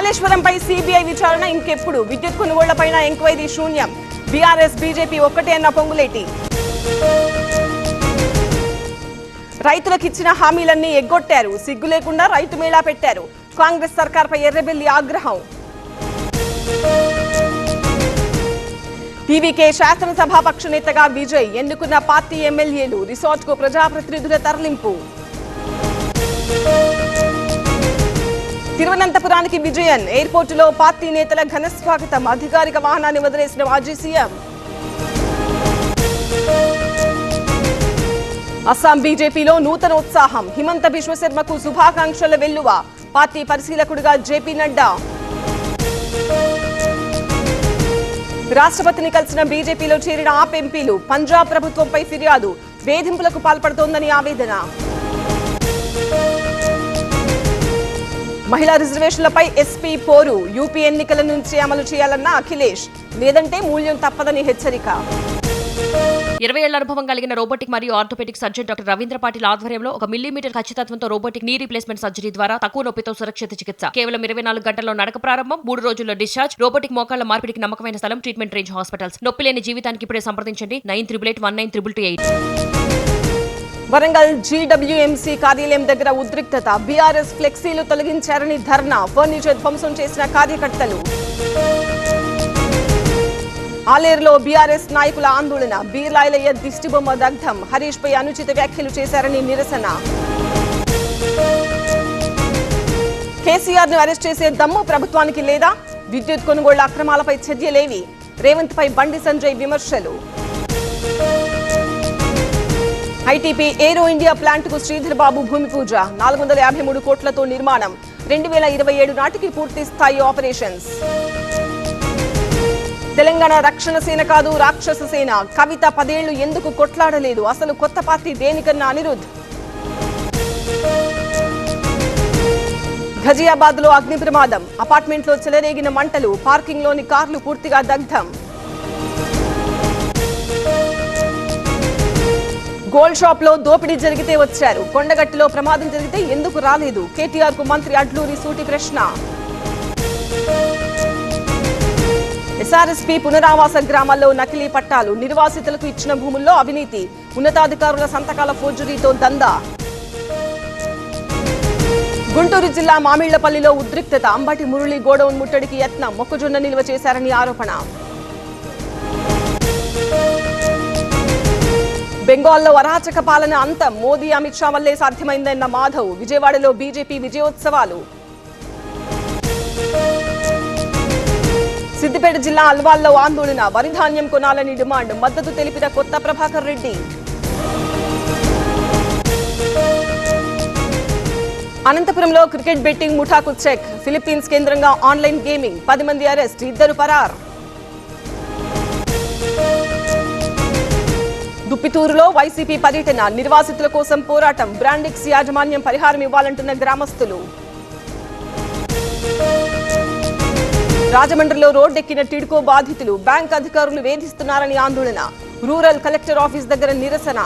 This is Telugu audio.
కాళేశ్వరంపై సిబిఐ విచారణ ఇంకెప్పుడు? విద్యుత్ కొనుగోళ్లపైన ఎంక్వైరీ శూన్యం. బీఆర్ఎస్ బీజేపీ ఒక్కటే అన్న పొంగులేటి. రైతులకు ఇచ్చిన హామీలన్నీ ఎగ్గొట్టారు. సిగ్గు లేకుండా రైతు మేళా పెట్టారు. కాంగ్రెస్ సర్కార్పై ఎర్రబెల్లి ఆగ్రహం. టీవీకే శాసనసభాపక్ష నేతగా విజయ్. ఎన్నుకున్న పార్టీ ఎమ్మెల్యేలు. రిసార్ట్కు ప్రజాప్రతినిధుల తరలింపు. తిరువనంతపురానికి విజయన్. ఎయిర్పోర్టులో పార్టీ నేతల ఘన స్వాగతం. అధికారిక వాహనాన్ని వదిలేసిన మాజీ సీఎం. అస్సాం బీజేపీలో నూతనోత్సాహం. హిమంత బిశ్వశర్మకు శుభాకాంక్షల వెల్లువ. పార్టీ పరిశీలకుడిగా జేపీ నడ్డా. రాష్ట్రపతిని కలిసిన బీజేపీలో చేరిన ఆప్ ఎంపీలు. పంజాబ్ ప్రభుత్వంపై ఫిర్యాదు. వేధింపులకు పాల్పడుతోందని ఆవేదన. మహిళా రిజర్వేషన్లపై ఎస్పీ పోరు. యూపీ ఎన్నికల నుంచి అమలు చేయాలన్న అఖిలేష్. లేదంటే మూల్యం తప్పదని హెచ్చరిక. 20 ఏళ్ల అనుభవం కలిగిన రోబోటిక్ మరియు orthopaedic surgeon doctor Ravindra Patil ఆధ్వర్యంలో 1 మిల్లీమీటర్ ఖచ్చితత్వంతో రోబోటిక్ నీ రీప్లేస్మెంట్ సర్జరీ ద్వారా తక్కువ నొప్పితో సురక్షిత చికిత్స. కేవలం 24 గంటల్లో నడక ప్రారంభం, 3 రోజుల్లో డిశ్చార్జ్. రోబోటిక్ మోకాళ్ల మార్పిడికి నమ్మకమైన స్థలం ట్రీట్మెంట్ రేంజ్ హాస్పిటల్స్. నొప్పి లేని జీవితానికి ఇప్పుడే సంప్రదించండి 9888192228. వరంగల్ జీడబ్ల్యూఎంసీ కార్యాలయం దగ్గర ఉద్రిక్తత. బీఆర్ఎస్ ఫ్లెక్సీలు తొలగించారని ధర్నా. ఫర్నిచర్ ధ్వంసం చేసిన కార్యకర్తలు. ఆలేరులో బీఆర్ఎస్ నాయకుల ఆందోళన. బీర్లాయలయ్య దిష్టిబొమ్మ దగ్ధం. హరీష్ పై అనుచిత వ్యాఖ్యలు చేశారని నిరసన. కేసీఆర్ ను అరెస్ట్ చేసే దమ్ము ప్రభుత్వానికి లేదా? విద్యుత్ కొనుగోళ్ల అక్రమాలపై చర్యలేవి? రేవంత్ పై బండి సంజయ్ విమర్శలు. ఐటీపీ ఏరో ఇండియా ప్లాంట్ కు శ్రీధర్ బాబు భూమి పూజ. 453 కోట్లతో నిర్మాణం. 2027 నాటికి పూర్తి స్థాయి ఆపరేషన్స్. తెలంగాణ రక్షణ సేన కాదు రాక్షస సేన. కవిత 10 ఏళ్లు ఎందుకు కొట్లాడలేదు? అసలు కొత్త పార్టీ దేనికన్నా అనిరుద్. ఘజియాబాద్ లో అగ్ని ప్రమాదం. అపార్ట్మెంట్ లో చెలరేగిన మంటలు. పార్కింగ్ లోని కార్లు పూర్తిగా దగ్ధం. గోల్డ్ షాప్ లో దోపిడీ జరిగితే వచ్చారు. కొండగట్టులో ప్రమాదం జరిగితే ఎందుకు రాలేదు? కేటీఆర్ కు మంత్రి అడ్లూరి సూటి ప్రశ్న. ఎస్ఆర్ఎస్పీ పునరావాస గ్రామాల్లో నకిలీ పట్టాలు. నిర్వాసితులకు ఇచ్చిన భూముల్లో అవినీతి. ఉన్నతాధికారుల సంతకాల ఫోర్జరీతో దందా. గుంటూరు జిల్లా మామిళ్లపల్లిలో ఉద్రిక్తత. అంబటి మురళి గోడౌన్ ముట్టడికి యత్నం. మొక్కజొన్న నిల్వ చేశారని ఆరోపణ. బెంగాల్లో అరాచక పాలన అంతం. మోదీ అమిత్ షా వల్లే సాధ్యమైందన్న మాధవ్. విజయవాడలో బీజేపీ విజయోత్సవాలు. సిద్దిపేట జిల్లా అల్వాల్లో ఆందోళన. వరిధాన్యం కొనాలని డిమాండ్. మద్దతు తెలిపిన కొత్త ప్రభాకర్ రెడ్డి. అనంతపురంలో క్రికెట్ బెట్టింగ్ ముఠాకు చెక్. ఫిలిప్పీన్స్ కేంద్రంగా ఆన్లైన్ గేమింగ్. 10 మంది అరెస్ట్, 2 పరార్. దుప్పితూరులో వైసీపీ పర్యటన. నిర్వాసితుల కోసం పోరాటం. బ్రాండిక్స్ యాజమాన్యం పరిహారం ఇవ్వాలంటున్న గ్రామస్తులు. రాజమండ్రిలో రోడ్డెక్కిన టిడ్కో బాధితులు. బ్యాంక్ అధికారులు వేధిస్తున్నారని ఆందోళన. రూరల్ కలెక్టర్ ఆఫీస్ దగ్గర నిరసన.